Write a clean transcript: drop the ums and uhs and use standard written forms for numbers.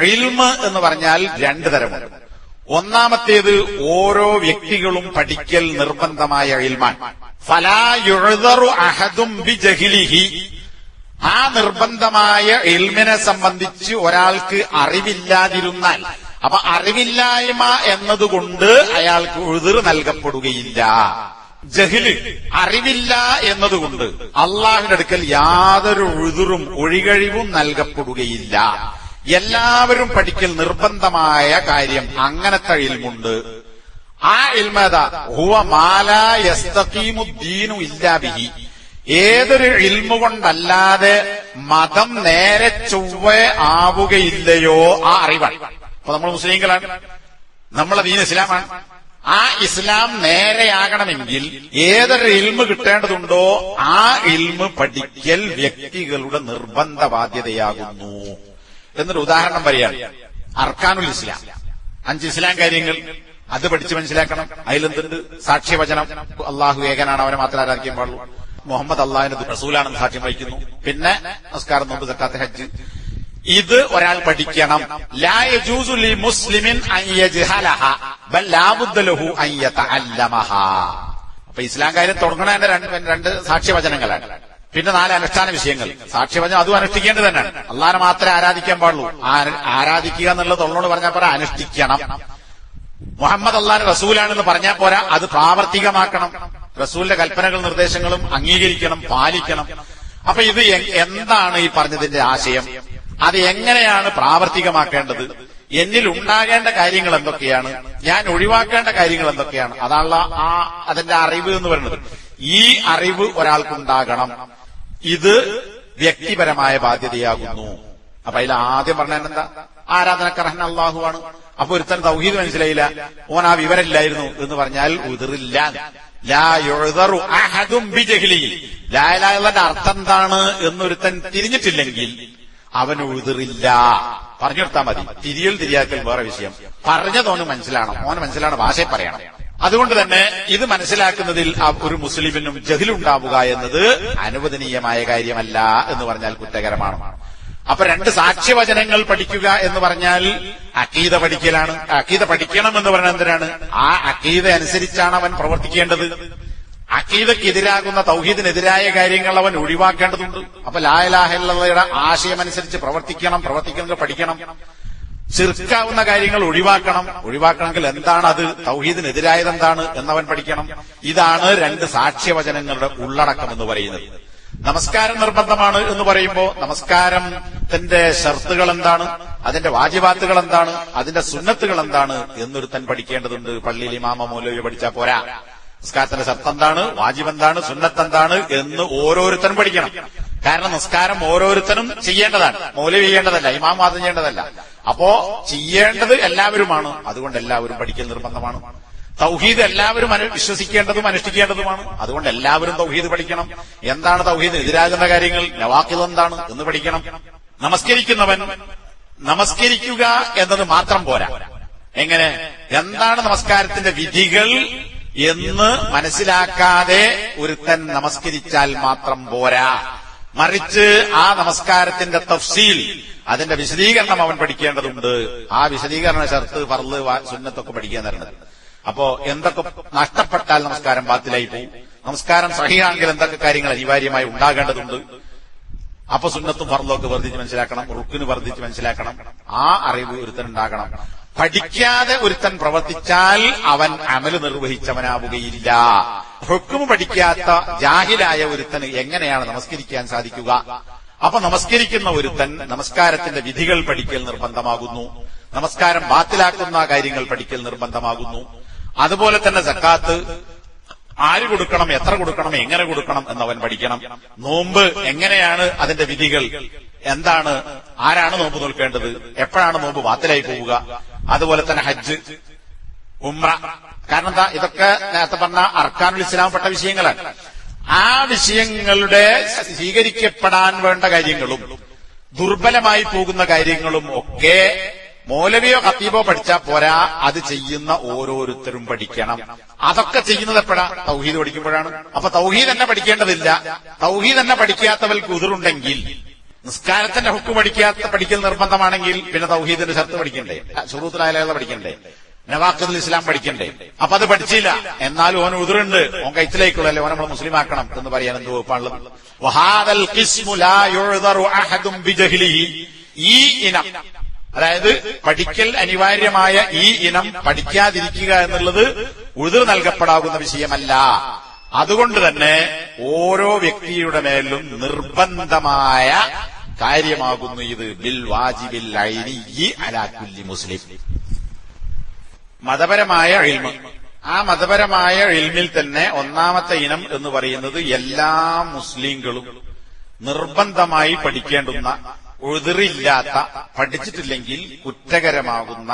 ഇൽമ് എന്ന് പറഞ്ഞാൽ രണ്ടു തരമുണ്ട്. ഒന്നാമത്തേത് ഓരോ വ്യക്തികളും പഠിക്കൽ നിർബന്ധമായ ഇൽമാൻ. ഫലാ യുഅ്ദറു അഹദും ബിജഹ്ലിഹി. ആ നിർബന്ധമായ ഇൽമിനെ സംബന്ധിച്ച് ഒരാൾക്ക് അറിവില്ലാതിരുന്നാൽ, അപ്പൊ അറിവില്ലായ്മ എന്നതുകൊണ്ട് അയാൾക്ക് ഉഴുതിർ നൽകപ്പെടുകയില്ല. ജഹ്ല് അറിവില്ല എന്നതുകൊണ്ട് അള്ളാഹുവിന്റെ അടുക്കൽ യാതൊരു ഉഴുതിറും ഒഴികഴിവും നൽകപ്പെടുകയില്ല. എല്ലാവരും പഠിക്കൽ നിർബന്ധമായ കാര്യം അങ്ങനത്തെ ഇൽമുണ്ട്. ആ ഇൽമേതാ? ഹുവ മാലാ യസ്തഖീമു ദീനു ഇല്ലാ ബിഹി. ഏതൊരു ഇൽമു കൊണ്ടല്ലാതെ മതം നേരെ ചൊവ്വേ ആവുകയില്ലയോ ആ അറിവാണ്. അപ്പൊ നമ്മൾ മുസ്ലിങ്ങളാണ്, നമ്മളെ ദീൻ ഇസ്ലാമാണ്. ആ ഇസ്ലാം നേരെയാകണമെങ്കിൽ ഏതൊരു ഇൽമ് കിട്ടേണ്ടതുണ്ടോ ആ ഇൽമ് പഠിക്കൽ വ്യക്തികളുടെ നിർബന്ധ ബാധ്യതയാകുന്നു എന്നൊരു ഉദാഹരണം പറയാണ്. അർക്കാനുൽ ഇസ്ലാം, 5 ഇസ്ലാം കാര്യങ്ങൾ, അത് പഠിച്ച് മനസ്സിലാക്കണം. അതിലെന്തുണ്ട്? സാക്ഷ്യവചനം, അള്ളാഹു ഏകനാണ്, അവനെ മാത്രം ആരാധിക്കാൻ പാടുള്ളൂ, മുഹമ്മദ് അള്ളാഹിന്റെ റസൂലാണെന്ന് സാക്ഷ്യം വഹിക്കുന്നു, പിന്നെ നമസ്കാരം, നോമ്പ്, സക്കാത്ത്, ഹജ്ജ്. ഇത് ഒരാൾ പഠിക്കണം. ലാ യജൂസു ലി മുസ്ലിമിൻ അൻ യജ്ഹലഹ ബൽ ലാ ബുദ്ദ ലഹു അൻ യതഅല്ലമഹ. അപ്പൊ ഇസ്ലാം കാര്യം തുടങ്ങണ രണ്ട് സാക്ഷ്യവചനങ്ങളാണ്. പിന്നെ 4 അനുഷ്ഠാന വിഷയങ്ങൾ. സാക്ഷ്യവചനം അതും അനുഷ്ഠിക്കേണ്ടത് തന്നെയാണ്. അള്ളാഹിനെ മാത്രമേ ആരാധിക്കാൻ പാടുള്ളൂ. ആരാധിക്കുക എന്നുള്ളത് തൊള്ളോട് പറഞ്ഞാൽ പോരാ, അനുഷ്ഠിക്കണം. മുഹമ്മദ് അള്ളാഹിന്റെ റസൂലാണെന്ന് പറഞ്ഞാൽ പോരാ, അത് പ്രാവർത്തികമാക്കണം. റസൂലിന്റെ കൽപ്പനകളും നിർദ്ദേശങ്ങളും അംഗീകരിക്കണം, പാലിക്കണം. അപ്പൊ ഇത് എന്താണ് ഈ പറഞ്ഞതിന്റെ ആശയം? അത് എങ്ങനെയാണ് പ്രാവർത്തികമാക്കേണ്ടത്? എന്നിൽ ഉണ്ടാകേണ്ട കാര്യങ്ങൾ എന്തൊക്കെയാണ്? ഞാൻ ഒഴിവാക്കേണ്ട കാര്യങ്ങൾ എന്തൊക്കെയാണ്? അതാണല്ലോ അതിന്റെ അറിവ് എന്ന് പറയുന്നത്. ഈ അറിവ് ഒരാൾക്കുണ്ടാകണം. ഇത് വ്യക്തിപരമായ ബാധ്യതയാകുന്നു. അപ്പൊ അതിൽ ആദ്യം പറഞ്ഞാൽ ആരാധനക്കർഹൻ അള്ളാഹുവാണ്. അപ്പൊ ഒരുത്തൻ തൗഹീദ് മനസ്സിലായില്ല, ഓൻ ആ വിവരമില്ലായിരുന്നു എന്ന് പറഞ്ഞാൽ ഉദിറില്ല. ലാ യുഅ്ദറു അഹദും ബിജഹ്ലിഹി. ലാ ഇലാഹ ഇല്ലല്ലാഹുവിന്റെ അർത്ഥം എന്താണ് എന്നൊരുത്തൻ തിരിഞ്ഞിട്ടില്ലെങ്കിൽ അവന് ഉദിറില്ല. പറഞ്ഞു കൊടുത്താൽ മതി. തിരിയാക്കൽ വേറെ വിഷയം. പറഞ്ഞതോന് മനസ്സിലാണം, ഓന് മനസ്സിലാണ് ഭാഷയെ പറയണം. അതുകൊണ്ട് തന്നെ ഇത് മനസ്സിലാക്കുന്നതിൽ ഒരു മുസ്ലിമിനും ജഹ്ലുണ്ടാവുക എന്നത് അനുവദനീയമായ കാര്യമല്ല എന്ന് പറഞ്ഞാൽ കുറ്റകരമാണ്. അപ്പൊ 2 സാക്ഷ്യവചനങ്ങൾ പഠിക്കുക എന്ന് പറഞ്ഞാൽ അഖീദ പഠിക്കലാണ്. അഖീദ പഠിക്കണം എന്ന് പറഞ്ഞാൽ എന്തിനാണ്? ആ അഖീദ അനുസരിച്ചാണ് അവൻ പ്രവർത്തിക്കേണ്ടത്. അഖീദക്കെതിരാകുന്ന, തൗഹീദിനെതിരായ കാര്യങ്ങൾ അവൻ ഒഴിവാക്കേണ്ടതുണ്ട്. അപ്പൊ ലാ ഇലാഹ ഇല്ലല്ലാഹയുടെ ആശയമനുസരിച്ച് പ്രവർത്തിക്കണമെങ്കിൽ പഠിക്കണം. ശിർക്കാവുന്ന കാര്യങ്ങൾ ഒഴിവാക്കണമെങ്കിൽ എന്താണ് അത്, തൗഹീദിനെതിരായത് എന്താണ് എന്നവൻ പഠിക്കണം. ഇതാണ് 2 സാക്ഷ്യവചനങ്ങളുടെ ഉള്ളടക്കം എന്ന് പറയുന്നത്. നമസ്കാരം നിർബന്ധമാണ് എന്ന് പറയുമ്പോൾ നമസ്കാരത്തിന്റെ ഷർത്തുകൾ എന്താണ്, അതിന്റെ വാജിബാത്തുകൾ എന്താണ്, അതിന്റെ സുന്നത്തുകൾ എന്താണ് എന്നൊരുത്തൻ പഠിക്കേണ്ടതുണ്ട്. പള്ളിയിൽ ഇമാമ മൗലവി പഠിച്ചാൽ പോരാ. നിസ്കാരത്തിന്റെ ഷർത്ത് എന്താണ്, വാജിബ് എന്താണ്, സുന്നത്ത് എന്താണ് എന്ന് ഓരോരുത്തരും പഠിക്കണം. കാരണം നിസ്കാരം ഓരോരുത്തരും ചെയ്യേണ്ടതാണ്, മൗലവി ചെയ്യേണ്ടതല്ല, ഇമാം വാദം ചെയ്യേണ്ടതല്ല. അപ്പോ ചെയ്യേണ്ടത് എല്ലാവരുമാണ്. അതുകൊണ്ട് എല്ലാവരും പഠിക്കൽ നിർബന്ധമാണ്. തൗഹീദ് എല്ലാവരും വിശ്വസിക്കേണ്ടതും അനുഷ്ഠിക്കേണ്ടതുമാണ്. അതുകൊണ്ട് എല്ലാവരും തൗഹീദ് പഠിക്കണം. എന്താണ് തൗഹീദിന് എതിരാകുന്ന കാര്യങ്ങൾ, നവാഖിദ് എന്താണ് എന്ന് പഠിക്കണം. നമസ്കരിക്കുന്നവൻ നമസ്കരിക്കുക എന്നത് മാത്രം പോരാ. എങ്ങനെ, എന്താണ് നമസ്കാരത്തിന്റെ വിധികൾ എന്ന് മനസ്സിലാക്കാതെ ഒരുത്തൻ നമസ്കരിച്ചാൽ മാത്രം പോരാ. മറിച്ച് ആ നമസ്കാരത്തിന്റെ തഫ്സീൽ, അതിന്റെ വിശദീകരണം അവൻ പഠിക്കേണ്ടതുണ്ട്. ആ വിശദീകരണ ഷർത്ത്, ഫർള്, സുന്നത്തൊക്കെ പഠിക്കാൻ തരുന്നത്. അപ്പോ എന്തൊക്കെ നഷ്ടപ്പെട്ടാൽ നമസ്കാരം ബാത്തിലായി പോകും, നമസ്കാരം സഹിയാണെങ്കിൽ എന്തൊക്കെ കാര്യങ്ങൾ അനിവാര്യമായി ഉണ്ടാകേണ്ടതുണ്ട്. അപ്പൊ സുന്നത്തും ഫർളും ഒക്കെ വർദ്ധിച്ച് മനസ്സിലാക്കണം, റുക്കിന് വർദ്ധിച്ച് മനസ്സിലാക്കണം. ആ അറിവ് ഒരുത്തനുണ്ടാകണം. പഠിക്കാതെ ഒരുത്തൻ പ്രവർത്തിച്ചാൽ അവൻ അമല് നിർവഹിച്ചവനാവുകയില്ല. ഹുക്മ് പഠിക്കാത്ത ജാഹിലായ ഒരുത്തന് എങ്ങനെയാണ് നമസ്കരിക്കാൻ സാധിക്കുക? അപ്പൊ നമസ്കരിക്കുന്ന ഒരുത്തൻ നമസ്കാരത്തിന്റെ വിധികൾ പഠിക്കൽ നിർബന്ധമാകുന്നു. നമസ്കാരം ബാത്തിലാക്കുന്ന കാര്യങ്ങൾ പഠിക്കൽ നിർബന്ധമാകുന്നു. അതുപോലെ തന്നെ സക്കാത്ത് ആര് കൊടുക്കണം, എത്ര കൊടുക്കണം, എങ്ങനെ കൊടുക്കണം എന്നവൻ പഠിക്കണം. നോമ്പ് എങ്ങനെയാണ്, അതിന്റെ വിധികൾ എന്താണ്, ആരാണ് നോമ്പ് നോൽക്കേണ്ടത്, എപ്പോഴാണ് നോമ്പ് ബാത്തിലായി പോവുക. അതുപോലെ തന്നെ ഹജ്ജ്, ഉംറ. കാരണം എന്താ, ഇതൊക്കെ നേരത്തെ പറഞ്ഞ അർക്കാനുൽ ഇസ്ലാം പെട്ട വിഷയങ്ങളാണ്. ആ വിഷയങ്ങളുടെ സ്വീകരിക്കപ്പെടാൻ വേണ്ട കാര്യങ്ങളും ദുർബലമായി പോകുന്ന കാര്യങ്ങളും ഒക്കെ മൗലവിയോ ഖത്തീബോ പഠിച്ചാൽ പോരാ, അത് ചെയ്യുന്ന ഓരോരുത്തരും പഠിക്കണം. അതൊക്കെ ചെയ്യുന്നത് എപ്പോഴാ? തൗഹീദ് പഠിക്കുമ്പോഴാണ്. അപ്പൊ തൗഹീദ് തന്നെ പഠിക്കേണ്ടതില്ല. തൗഹീദ് തന്നെ പഠിക്കാത്തവർക്ക് ഉദിറുണ്ടെങ്കിൽ നിസ്കാരത്തിന്റെ ഹുക്ക് പഠിക്കൽ നിർബന്ധമാണെങ്കിൽ പിന്നെ തൗഹീദിന്റെ ഷർത്ത് പഠിക്കണ്ടേ, ശുറൂത്തുൽ അഹ്ലാ പഠിക്കണ്ടേ, നവാഖിദുൽ ഇസ്ലാം പഠിക്കണ്ടേ? അപ്പൊ അത് പഠിച്ചില്ല, എന്നാലും ഓന് ഉതിറുണ്ട്, ഓൻ കൈത്തിലേക്കുള്ളല്ലേ, ഓൻ നമ്മൾ മുസ്ലിം ആക്കണം എന്ന് പറയാൻ എന്ത് വകുപ്പാണുള്ളത്? വഹാദൽ ഖിസ്മു ലാ യുഅ്ദറു അഹദും ബിജഹ്ലിഹി, ഈ ഇനം, അതായത് പഠിക്കൽ അനിവാര്യമായ ഈ ഇനം പഠിക്കാതിരിക്കുക എന്നുള്ളത് ഉതിർ നൽകപ്പെടാവുന്ന വിഷയമല്ല. അതുകൊണ്ട് തന്നെ ഓരോ വ്യക്തിയുടെ മേലും നിർബന്ധമായ കാര്യമാകുന്നു ഇത്. ബിൽ വാജിബിൽ ഐനിയ്യി അലാ കുല്ലി മുസ്ലിം. മതപരമായ ഇൽമ്, ആ മതപരമായ ഇൽമിൽ തന്നെ ഒന്നാമത്തെ ഇനം എന്ന് പറയുന്നത് എല്ലാ മുസ്ലിങ്ങളും നിർബന്ധമായി പഠിക്കേണ്ടുന്ന, ഉതിറില്ലാത്ത, പഠിച്ചിട്ടില്ലെങ്കിൽ കുറ്റകരമാകുന്ന